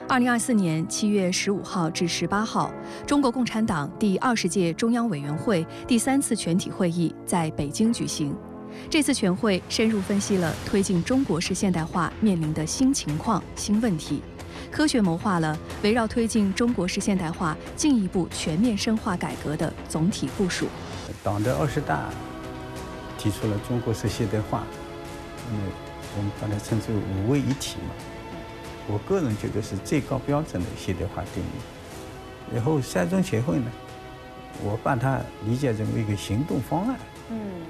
2024年7月15号至18号，中国共产党第20届中央委员会第3次全体会议在北京举行。这次全会深入分析了推进中国式现代化面临的新情况、新问题，科学谋划了围绕推进中国式现代化进一步全面深化改革的总体部署。党的20大提出了中国式现代化，我们把它称之为5位一体嘛。我个人觉得是最高标准的现代化定义。然后三中全会呢，我把它理解成为一个行动方案。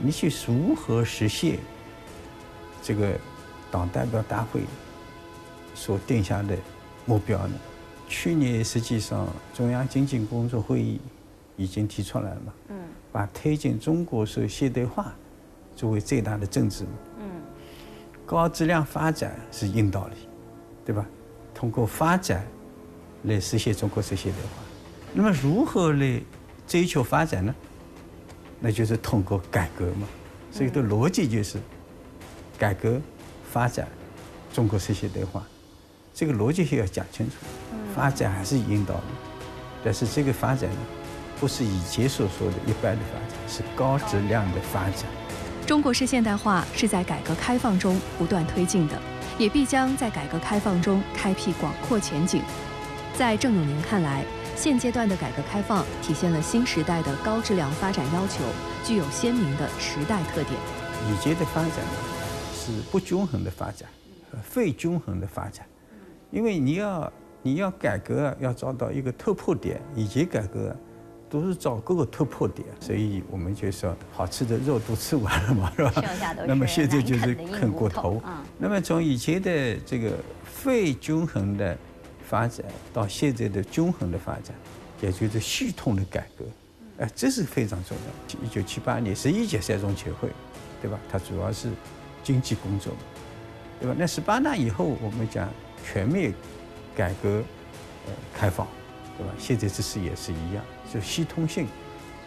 你去如何实现这个党代表大会所定下的目标呢？去年实际上中央经济工作会议已经提出来了嘛，把推进中国式现代化作为最大的政治。高质量发展是硬道理，对吧？通过发展来实现中国式现代化。那么如何来追求发展呢？那就是通过改革嘛。所以的逻辑就是改革、发展、中国式现代化，这个逻辑需要讲清楚。发展还是硬道理，但是这个发展呢，不是以前所说的一般的发展，是高质量的发展。中国式现代化是在改革开放中不断推进的，也必将在改革开放中开辟广阔前景。在郑永年看来，现阶段的改革开放体现了新时代的高质量发展要求，具有鲜明的时代特点。以前的发展呢，是不均衡的发展，非均衡的发展。因为你要改革，要找到一个突破点，以前改革都是找各个突破点，所以我们就说好吃的肉都吃完了嘛，是吧？那么现在就是啃骨头。那么从以前的这个非均衡的发展到现在的均衡的发展，也就是系统的改革，这是非常重要。1978年11届三中全会，对吧？它主要是经济工作，对吧？那18大以后，我们讲全面改革、开放，对吧？现在这事也是一样，就系统性，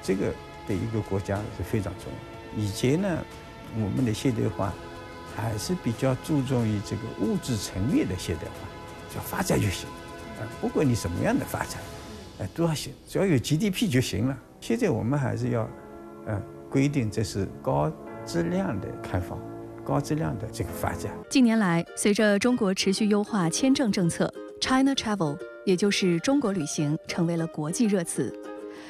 这个对一个国家是非常重要。以前呢，我们的现代化还是比较注重于这个物质层面的现代化。只要发展就行，不管你什么样的发展，都要行，只要有 GDP 就行了。现在我们还是要，规定这是高质量的开放，高质量的这个发展。近年来，随着中国持续优化签证政策 ，China Travel， 也就是中国旅行，成为了国际热词。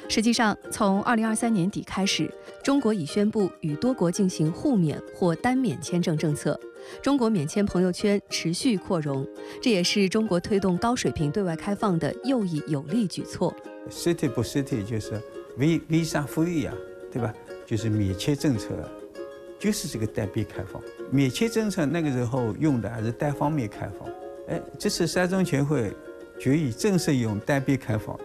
实际上，从2023年底开始，中国已宣布与多国进行互免或单免签证政策。中国免签朋友圈持续扩容，这也是中国推动高水平对外开放的又一有力举措。City 不 City 就是 Visa Free 啊，对吧？就是免签政策，就是这个单边开放。免签政策那个时候用的还是单方面开放，这次三中全会决议正式用单边开放，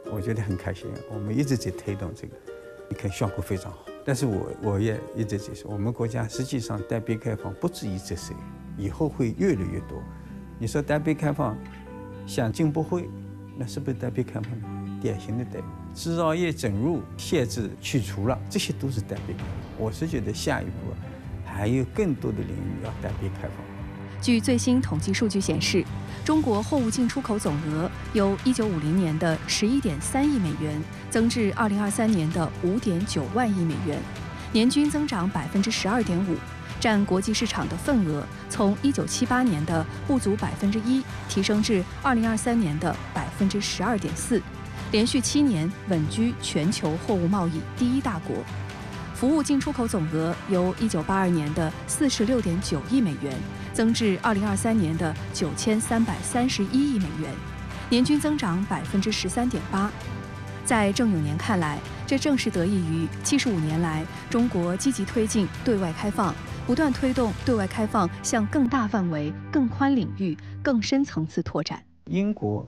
我觉得很开心。我们一直在推动这个，你看效果非常好。但是我也一直在说，我们国家实际上单边开放不止于这些，以后会越来越多。你说单边开放，像进博会，那是不是单边开放呢？典型的单边。制造业整入限制去除了，这些都是单边开放。我是觉得下一步还有更多的领域要单边开放。据最新统计数据显示，中国货物进出口总额由1950年的11.3亿美元增至2023年的5.9万亿美元，年均增长12.5%，占国际市场的份额从1978年的不足1%提升至2023年的12.4%，连续7年稳居全球货物贸易第1大国。服务进出口总额由1982年的46.9亿美元增至2023年的9331亿美元，年均增长13.8%。在郑永年看来，这正是得益于75年来中国积极推进对外开放，不断推动对外开放向更大范围、更宽领域、更深层次拓展。英国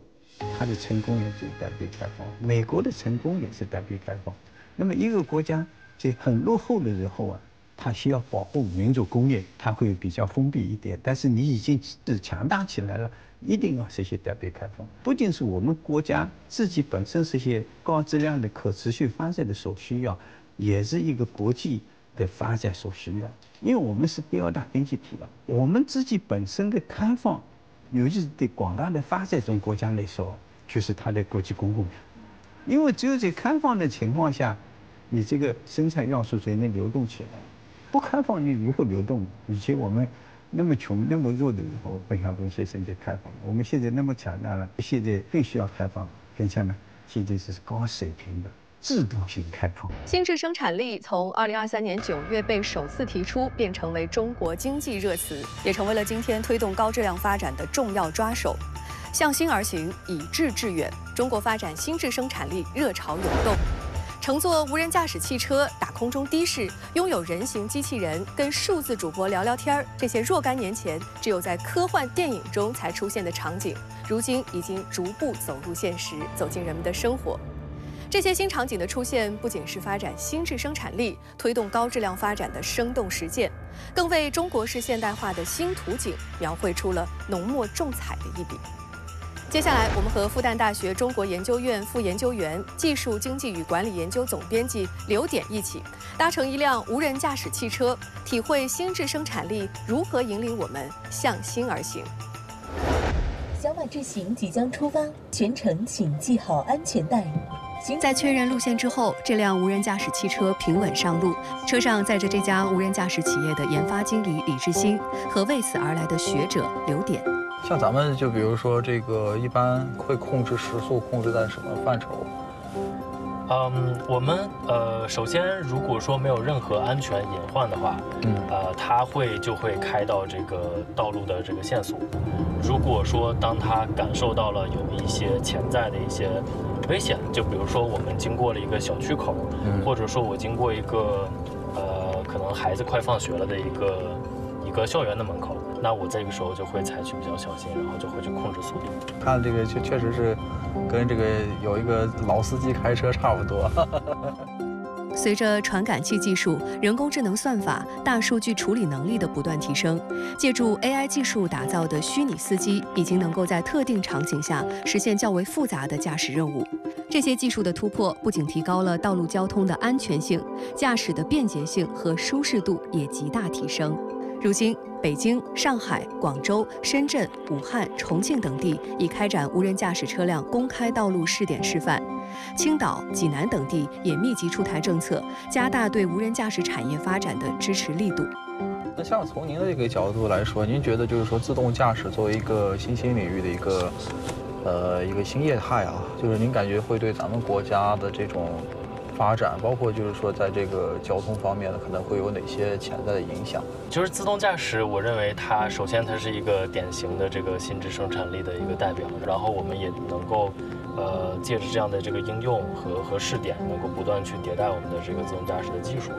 它的成功也是单边开放，美国的成功也是单边开放。那么一个国家在很落后的时候它需要保护民族工业，它会比较封闭一点。但是你已经是强大起来了，一定要实现单边开放。不仅是我们国家自己本身实现高质量的可持续发展的所需要，也是一个国际的发展所需要。因为我们是第2大经济体了，我们自己本身的开放尤其是对广大的发展中国家来说，就是它的国际公共。因为只有在开放的情况下，你这个生产要素才能流动起来。不开放，你如何流动？以前我们那么穷、那么弱的时候，本港公司现在开放了。我们现在那么强大了，现在更需要开放。更像呢，现在是高水平的制度性开放。新质生产力从2023年9月被首次提出，便成为中国经济热词，也成为了今天推动高质量发展的重要抓手。向新而行，以质致远，中国发展新质生产力热潮涌动。乘坐无人驾驶汽车、打空中的士、拥有人形机器人、跟数字主播聊聊天儿，这些若干年前只有在科幻电影中才出现的场景，如今已经逐步走入现实，走进人们的生活。这些新场景的出现，不仅是发展新质生产力、推动高质量发展的生动实践，更为中国式现代化的新图景描绘出了浓墨重彩的一笔。接下来，我们和复旦大学中国研究院副研究员、技术经济与管理研究总编辑刘典一起，搭乘一辆无人驾驶汽车，体会新质生产力如何引领我们向新而行。小马智行即将出发，全程请系好安全带。在确认路线之后，这辆无人驾驶汽车平稳上路，车上载着这家无人驾驶企业的研发经理李志新和为此而来的学者刘典。像咱们就比如说这个，一般会控制时速，控制在什么范畴？我们首先如果说没有任何安全隐患的话，它就会开到这个道路的这个限速。如果说当它感受到了有一些潜在的一些危险，就比如说我们经过了一个小区口，或者说我经过一个可能孩子快放学了的一个校园的门口，那我这个时候就会采取比较小心，然后就会去控制速度。看这个确实是跟这个有一个老司机开车差不多。随着传感器技术、人工智能算法、大数据处理能力的不断提升，借助 AI 技术打造的虚拟司机已经能够在特定场景下实现较为复杂的驾驶任务。这些技术的突破不仅提高了道路交通的安全性，驾驶的便捷性和舒适度也极大提升。如今，北京、上海、广州、深圳、武汉、重庆等地已开展无人驾驶车辆公开道路试点示范。青岛、济南等地也密集出台政策，加大对无人驾驶产业发展的支持力度。那像从您的这个角度来说，您觉得就是说自动驾驶作为一个新兴领域的一个新业态啊，就是您感觉会对咱们国家的这种发展，包括就是说在这个交通方面呢，可能会有哪些潜在的影响？就是自动驾驶，我认为它首先它是一个典型的这个新质生产力的一个代表，然后我们也能够借着这样的这个应用和试点，能够不断去迭代我们的这个自动驾驶的技术。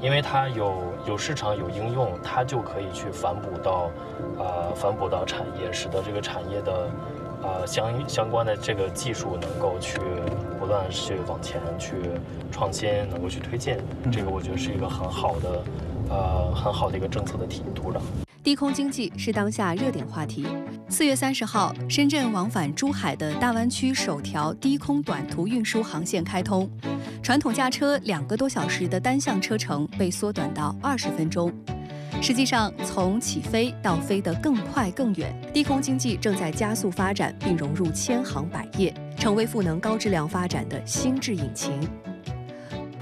因为它有市场有应用，它就可以去反哺到产业，使得这个产业的相关的这个技术能够去不断去往前去创新，能够去推进。这个我觉得是一个很好的一个政策的土壤。低空经济是当下热点话题。4月30号，深圳往返珠海的大湾区首条低空短途运输航线开通，传统驾车2个多小时的单向车程被缩短到20分钟。实际上，从起飞到飞得更快更远，低空经济正在加速发展，并融入千行百业，成为赋能高質量發展的新智引擎。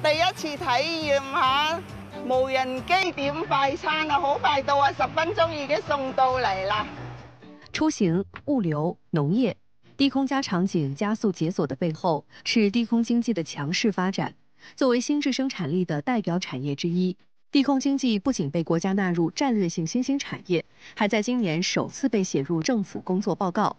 第一次體驗下無人機點快餐啊，好快到啊，10分鐘已經送到嚟啦。出行、物流、農業，低空加場景加速解鎖的背後，是低空經濟的強勢發展。作為新質生產力的代表產業之一，低空經濟不僅被國家納入戰略性新興產業，還在今年首次被寫入政府工作報告。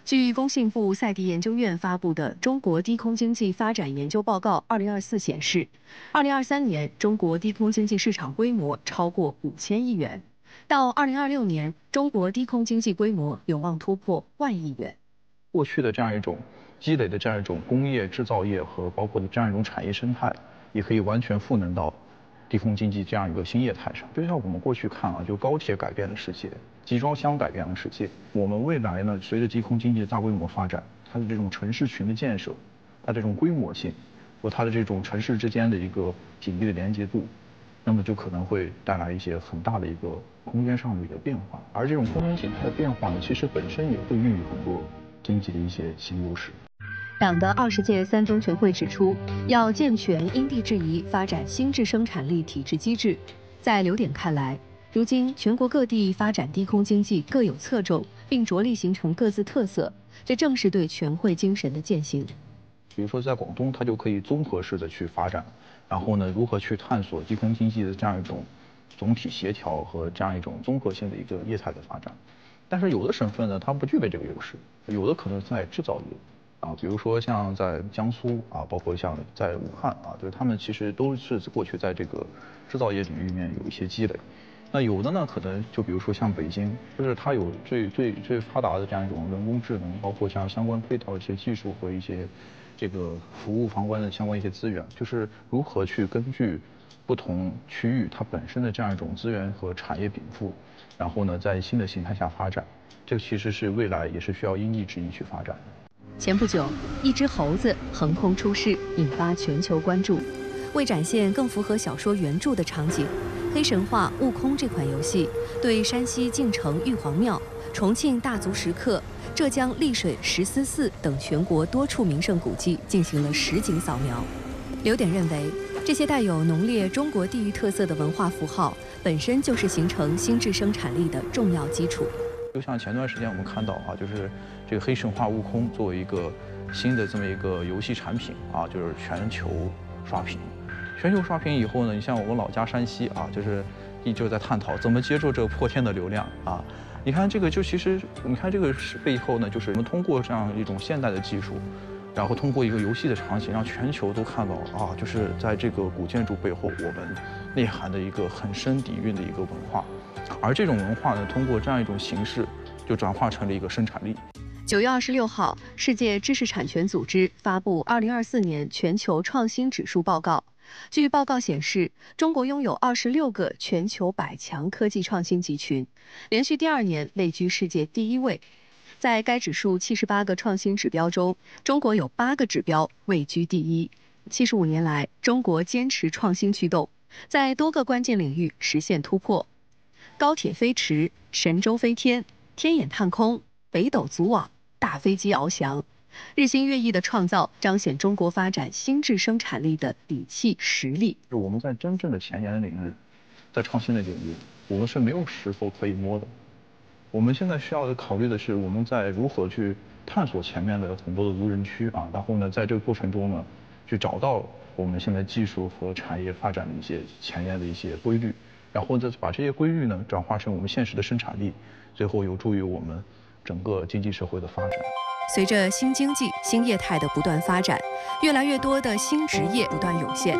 據工信部賽迪研究院發布的《中國低空經濟發展研究報告2024》顯示，2023年中國低空經濟市場規模超過5000億元，到2026年，中國低空經濟規模有望突破10000億元。過去的這樣一種積累的這樣一種工業製造業和包括的這樣一種產業生態，也可以完全賦能到低空經濟這樣一個新業態上。就像我們過去看啊，就高鐵改變了世界，集裝箱改變了世界。我們未來呢，隨着低空經濟的大規模發展，它的這種城市群的建設，它這種規模性和它的這種城市之間的一個緊密的連接度，那么就可能会带来一些很大的一个空间上的一个变化。而这种空间形态的变化呢，其实本身也会孕育很多经济的一些新优势。党的20届三中全会指出，要健全因地制宜发展新质生产力体制机制。在刘典看来，如今全国各地发展低空经济各有侧重，并着力形成各自特色，这正是对全会精神的践行。比如说在广东，它就可以综合式的去发展，然后呢，如何去探索低空经济的这样一种总体协调和这样一种综合性的一个业态的发展。但是有的省份呢，它不具备这个优势，有的可能在制造业啊，比如说像在江苏啊，包括像在武汉啊，就是他们其实都是过去在这个制造业领域里面有一些积累。那有的呢，可能就比如说像北京，就是它有最发达的这样一种人工智能，包括像相关配套的一些技术和一些这个服务相关的一些资源，就是如何去根据不同区域它本身的这样一种资源和产业禀赋，然后呢，在新的形态下发展，这个其实是未来也是需要因地制宜去发展的。前不久，一只猴子横空出世，引发全球关注。为展现更符合小说原著的场景，《黑神话：悟空》这款游戏对山西晋城玉皇庙、重庆大足石刻、浙江丽水石狮寺等全国多处名胜古迹进行了实景扫描。刘典认为，这些带有浓烈中国地域特色的文化符号，本身就是形成新质生产力的重要基础。就像前段时间我们看到啊，就是这个《黑神话：悟空》作为一个新的这么一个游戏产品啊，就是全球刷屏。全球刷屏以后呢，你像我们老家山西啊，就是一直在探讨怎么接住这个破天的流量啊。你看这个就其实你看这个背后呢，就是我们通过这样一种现代的技术，然后通过一个游戏的场景，让全球都看到啊，就是在这个古建筑背后，我们内涵的一个很深底蕴的一个文化。而这种文化呢，通过这样一种形式，就转化成了一个生产力。9月26号，世界知识产权组织发布2024年全球创新指数报告。据报告显示，中国拥有26个全球100强科技创新集群，连续第2年位居世界第1位。在该指数78个创新指标中，中国有8个指标位居第1。75年来，中国坚持创新驱动，在多个关键领域实现突破。高铁飞驰、神舟飞天、天眼探空、北斗组网、大飞机翱翔，日新月异的创造彰显中国发展新质生产力的底气实力。我们在真正的前沿的领域，在创新的领域，我们是没有石头可以摸的。我们现在需要考虑的是，我们在如何去探索前面的很多的无人区啊，然后呢，在这个过程中呢，去找到我们现在技术和产业发展的一些前沿的一些规律，然后再把这些规律呢转化成我们现实的生产力，最后有助于我们整个经济社会的发展。随着新经济、新业态的不断发展，越来越多的新职业不断涌现。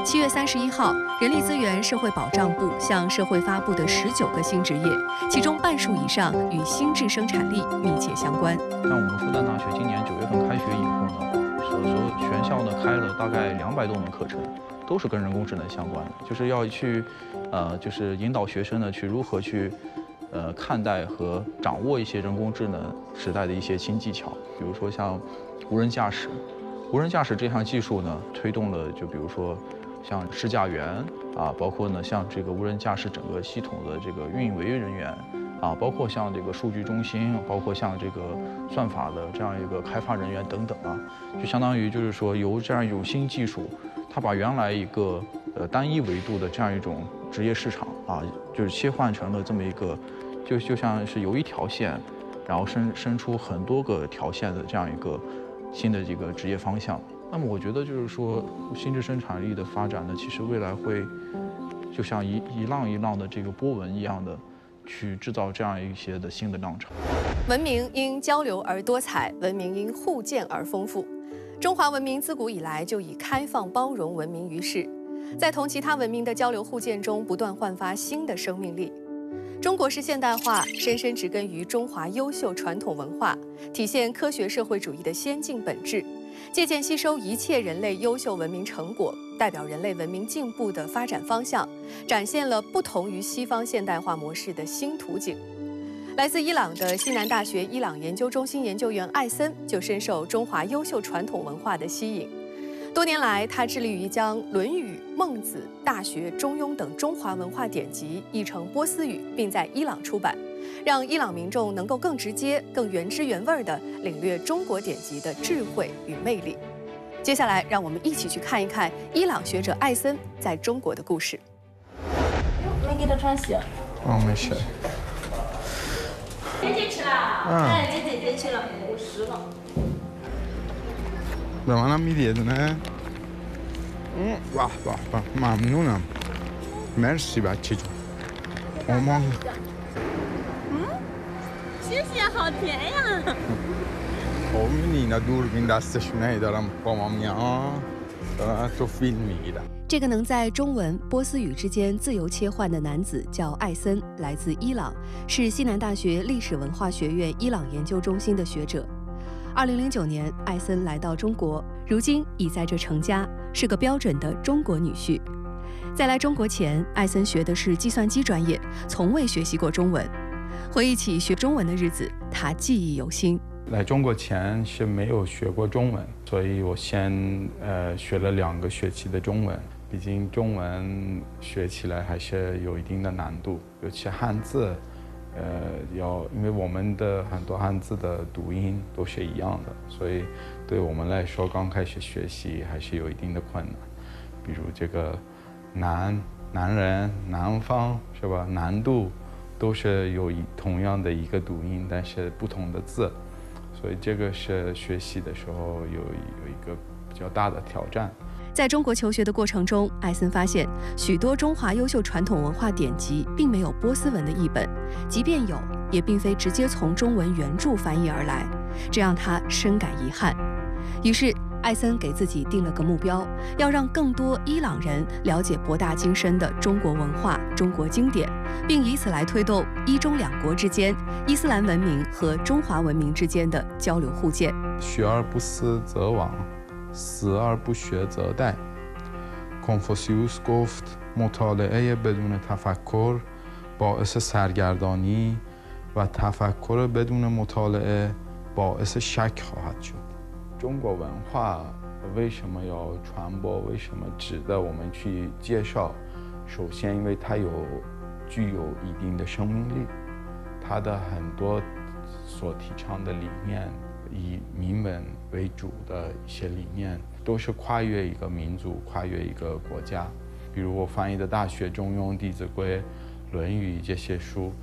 7月31号，人力资源社会保障部向社会发布的19个新职业，其中半数以上与新质生产力密切相关。像我们复旦大学今年9月份开学以后呢，所学校呢开了大概200多门课程，都是跟人工智能相关的，就是要去，就是引导学生呢去如何去。看待和掌握一些人工智能时代的一些新技巧，比如说像无人驾驶。无人驾驶这项技术呢，推动了就比如说像试驾员啊，包括呢像这个无人驾驶整个系统的这个运营维护人员啊，包括像这个数据中心，包括像这个算法的这样一个开发人员等等啊，就相当于就是说由这样一种新技术，它把原来一个单一维度的这样一种职业市场啊，就是切换成了这么一个。就像是由一条线，然后伸出很多个条线的这样一个新的这个职业方向。那么我觉得就是说，新质生产力的发展呢，其实未来会就像一浪一浪的这个波纹一样的，去制造这样一些的新的浪潮。文明因交流而多彩，文明因互鉴而丰富。中华文明自古以来就以开放包容闻名于世，在同其他文明的交流互鉴中，不断焕发新的生命力。中国式现代化深深植根于中华优秀传统文化，体现科学社会主义的先进本质，借鉴吸收一切人类优秀文明成果，代表人类文明进步的发展方向，展现了不同于西方现代化模式的新图景。来自伊朗的西南大学伊朗研究中心研究员艾森就深受中华优秀传统文化的吸引。多年来，他致力于将《论语》《孟子》《大学》《中庸》等中华文化典籍译成波斯语，并在伊朗出版，让伊朗民众能够更直接、更原汁原味地领略中国典籍的智慧与魅力。接下来，让我们一起去看一看伊朗学者艾森在中国的故事。没给他穿鞋。哦，没事。别进去了。哎，别进去了，50了。 به منم میدی یه دونه؟ واه واه واه ممنونم مرسی بچه جون مامان 谢谢，好甜呀！ خب می‌بینی اینا دوربین دستشونه دارم با ما میان دارن تو فیلم میگیرن 这个能在中文、波斯语之间自由切换的男子叫艾森，来自伊朗，是西南大学历史文化学院伊朗研究中心的学者。2009年，艾森来到中国，如今已在这成家，是个标准的中国女婿。在来中国前，艾森学的是计算机专业，从未学习过中文。回忆起学中文的日子，他记忆犹新。来中国前是没有学过中文，所以我先学了2个学期的中文。毕竟中文学起来还是有一定的难度，尤其汉字。 因为我们的很多汉字的读音都是一样的，所以对我们来说刚开始学习还是有一定的困难。比如这个男人、南方是吧？难度都是有同样的一个读音，但是不同的字，所以这个是学习的时候有一个比较大的挑战。 在中国求学的过程中，艾森发现许多中华优秀传统文化典籍并没有波斯文的译本，即便有，也并非直接从中文原著翻译而来，这让他深感遗憾。于是，艾森给自己定了个目标，要让更多伊朗人了解博大精深的中国文化、中国经典，并以此来推动伊中两国之间伊斯兰文明和中华文明之间的交流互鉴。学而不思则罔。 死而不学则殆。کنفوسیوس گفت مطالعه بدون تفکر باعث سرگردانی و تفکر بدون مطالعه باعث شک خواهد شد。中国文化为什么要传播？为什么值得我们去介绍？首先，因为它具有一定的生命力，它的很多所提倡的理念。 以民文为主的一些理念，都是跨越一个民族、跨越一个国家。比如我翻译的《大学》《中庸》《弟子规》《论语》这些书，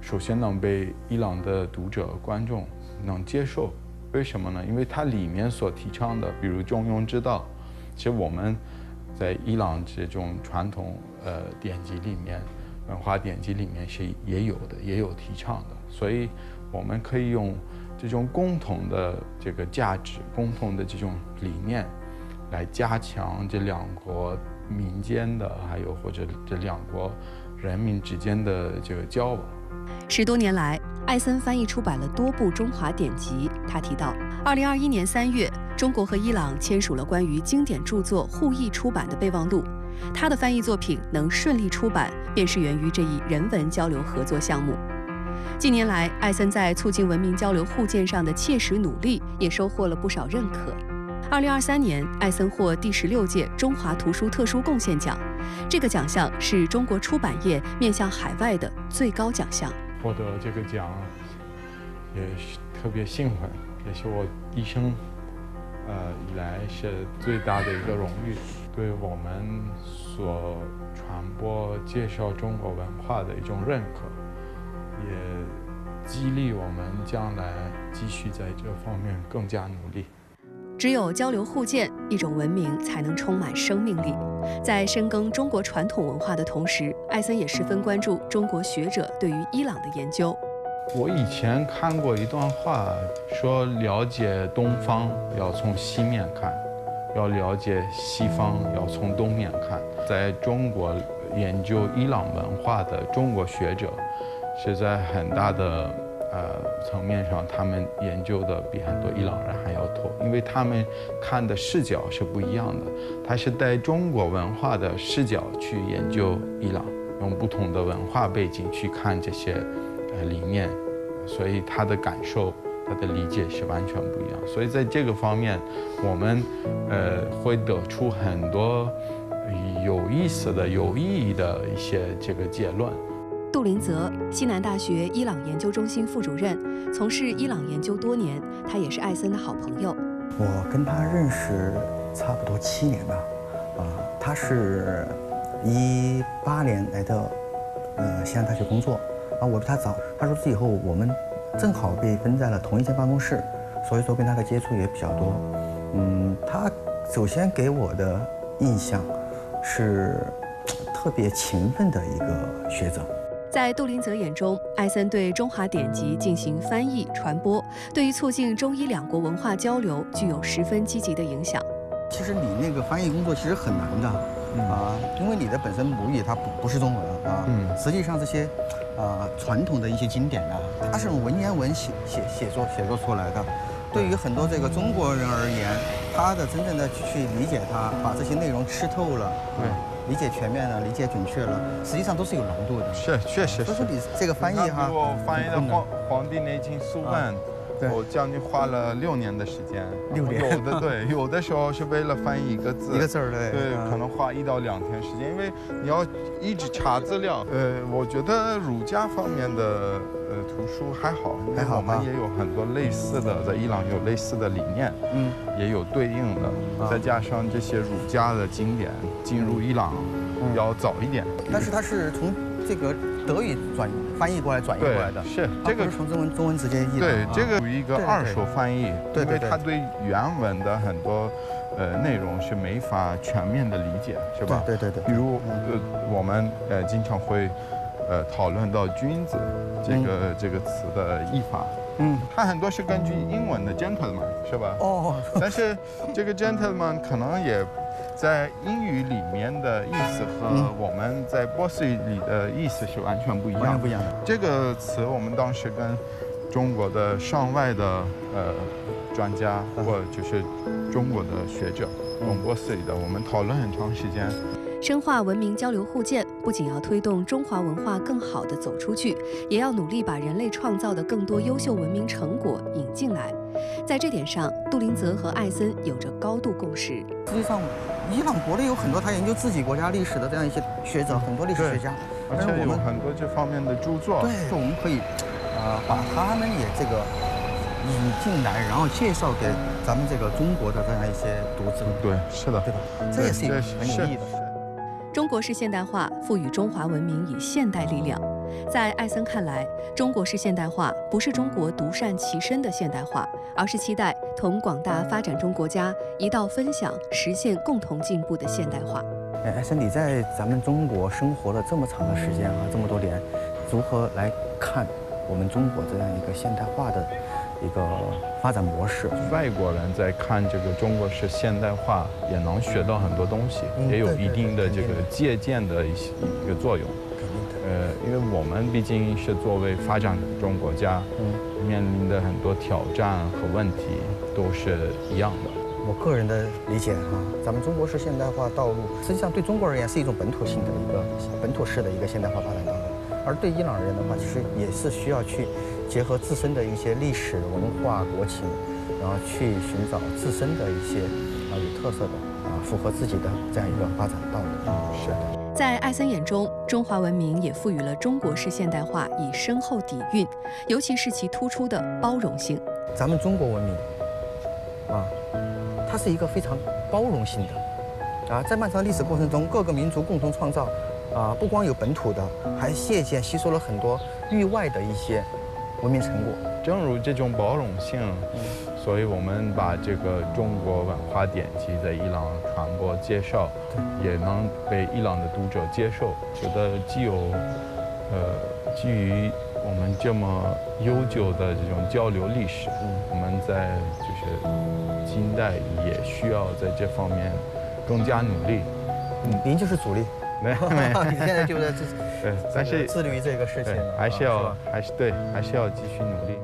首先能被伊朗的读者、观众能接受。为什么呢？因为它里面所提倡的，比如中庸之道，其实我们在伊朗这种传统典籍里面、文化典籍里面是也有的，也有提倡的。所以我们可以用 这种共同的这个价值、共同的这种理念，来加强这2国民间的，还有或者这2国人民之间的这个交往。10多年来，艾森翻译出版了多部中华典籍。他提到，2021年3月，中国和伊朗签署了关于经典著作互译出版的备忘录。他的翻译作品能顺利出版，便是源于这一人文交流合作项目。 近年来，艾森在促进文明交流互鉴上的切实努力，也收获了不少认可。2023年，艾森获第16届中华图书特殊贡献奖，这个奖项是中国出版业面向海外的最高奖项。获得这个奖也是特别兴奋，也是我一生以来是最大的一个荣誉，对我们所传播、介绍中国文化的一种认可。 也激励我们将来继续在这方面更加努力。只有交流互鉴，一种文明才能充满生命力。在深耕中国传统文化的同时，艾森也十分关注中国学者对于伊朗的研究。我以前看过一段话，说了解东方要从西面看，要了解西方要从东面看。在中国研究伊朗文化的中国学者。 是在很大的层面上，他们研究的比很多伊朗人还要透，因为他们看的视角是不一样的。他是带中国文化的视角去研究伊朗，用不同的文化背景去看这些理念，所以他的感受、他的理解是完全不一样。所以在这个方面，我们会得出很多有意思的、有意义的一些这个结论。杜林泽，西南大学伊朗研究中心副主任，从事伊朗研究多年，他也是艾森的好朋友。我跟他认识差不多7年吧，他是18年来到西安大学工作，我比他早。他说以后我们正好被分在了同一间办公室，所以说跟他的接触也比较多。他首先给我的印象是特别勤奋的一个学者。在杜林泽眼中，艾森对中华典籍进行翻译传播，对于促进中伊两国文化交流具有十分积极的影响。其实你那个翻译工作其实很难的因为你的本身母语它不是中文实际上这些传统的一些经典它是用文言文写作出来的。对于很多这个中国人而言，他的真正的去理解它，把这些内容吃透了，理解全面了，理解准确了，实际上都是有难度的。是，确实。所以说你这个翻译哈，比如我翻译的《黄帝内经素问》，我将近花了6年的时间。6年。有的时候是为了翻译一个字，对，可能花1到2天时间，因为你要一直查资料。我觉得儒家方面的图书还好，我们也有很多类似的，在伊朗有类似的理念，也有对应的，再加上这些儒家的经典进入伊朗要早一点。但是它是从这个德语翻译过来转译过来的，是这个不是从中文直接译的。对，这个属于一个2手翻译，因为它对原文的很多内容是没法全面的理解，是吧？对。比如我们经常会讨论到君子这个词的译法，它很多是根据英文的 gentleman， 是吧？但是这个 gentleman 可能也在英语里面的意思和我们在波斯语里的意思是完全不一样的。这个词我们当时跟中国的上外的专家或就是中国的学者懂波斯语的，我们讨论很长时间。深化文明交流互鉴，不仅要推动中华文化更好地走出去，也要努力把人类创造的更多优秀文明成果引进来。在这点上，杜林泽和艾森有着高度共识。实际上，伊朗国内有很多他研究自己国家历史的这样一些学者，很多历史学家，而且有很多这方面的著作。对，我们可以把他们也这个引进来，然后介绍给咱们这个中国的这样一些读者。对，是的，对吧？这也是很有意义的。中国式现代化赋予中华文明以现代力量。在艾森看来，中国式现代化不是中国独善其身的现代化，而是期待同广大发展中国家一道分享，实现共同进步的现代化。艾森，你在咱们中国生活了这么长的时间这么多年，如何来看我们中国这样一个现代化的一个发展模式？外国人在看这个中国式现代化，也能学到很多东西，也有一定的这个借鉴的一个作用。因为我们毕竟是作为发展中国家，面临的很多挑战和问题都是一样的。我个人的理解咱们中国式现代化道路，实际上对中国而言是一种本土性的一个本土式的一个现代化发展道路，而对伊朗人的话，其实也是需要去结合自身的一些历史文化国情，然后去寻找自身的一些有特色的符合自己的这样一个发展道路。是。在艾森眼中，中华文明也赋予了中国式现代化以深厚底蕴，尤其是其突出的包容性。咱们中国文明它是一个非常包容性的在漫长历史过程中，各个民族共同创造不光有本土的，还借鉴吸收了很多域外的一些文明成果。正如这种包容性，所以我们把这个中国文化典籍在伊朗传播介绍，也能被伊朗的读者接受。觉得既有基于我们这么悠久的这种交流历史，我们在就是近代也需要在这方面更加努力。您就是主力。没，你现在就在但是致力于这个事情，还是要继续努力。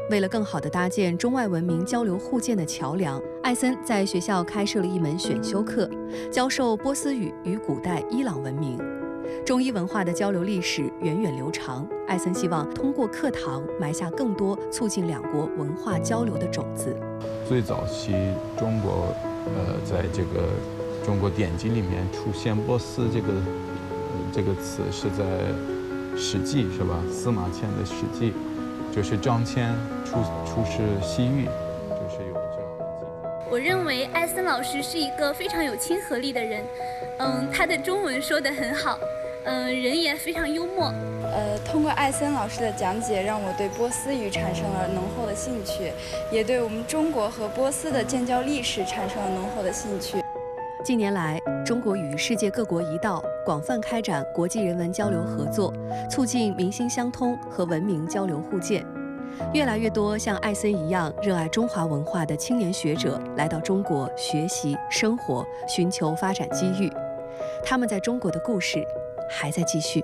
为了更好地搭建中外文明交流互鉴的桥梁，艾森在学校开设了一门选修课，教授波斯语与古代伊朗文明。中医文化的交流历史源远流长，艾森希望通过课堂埋下更多促进两国文化交流的种子。最早期中国，在这个中国典籍里面出现波斯这个词是在《史记》是吧？司马迁的《史记》，就是张骞出使西域，就是有这样的记载。我认为艾森老师是一个非常有亲和力的人，他的中文说得很好，人也非常幽默。通过艾森老师的讲解，让我对波斯语产生了浓厚的兴趣，也对我们中国和波斯的建交历史产生了浓厚的兴趣。近年来，中国与世界各国一道，广泛开展国际人文交流合作，促进民心相通和文明交流互鉴。越来越多像艾森一样热爱中华文化的青年学者来到中国学习、生活，寻求发展机遇。他们在中国的故事还在继续。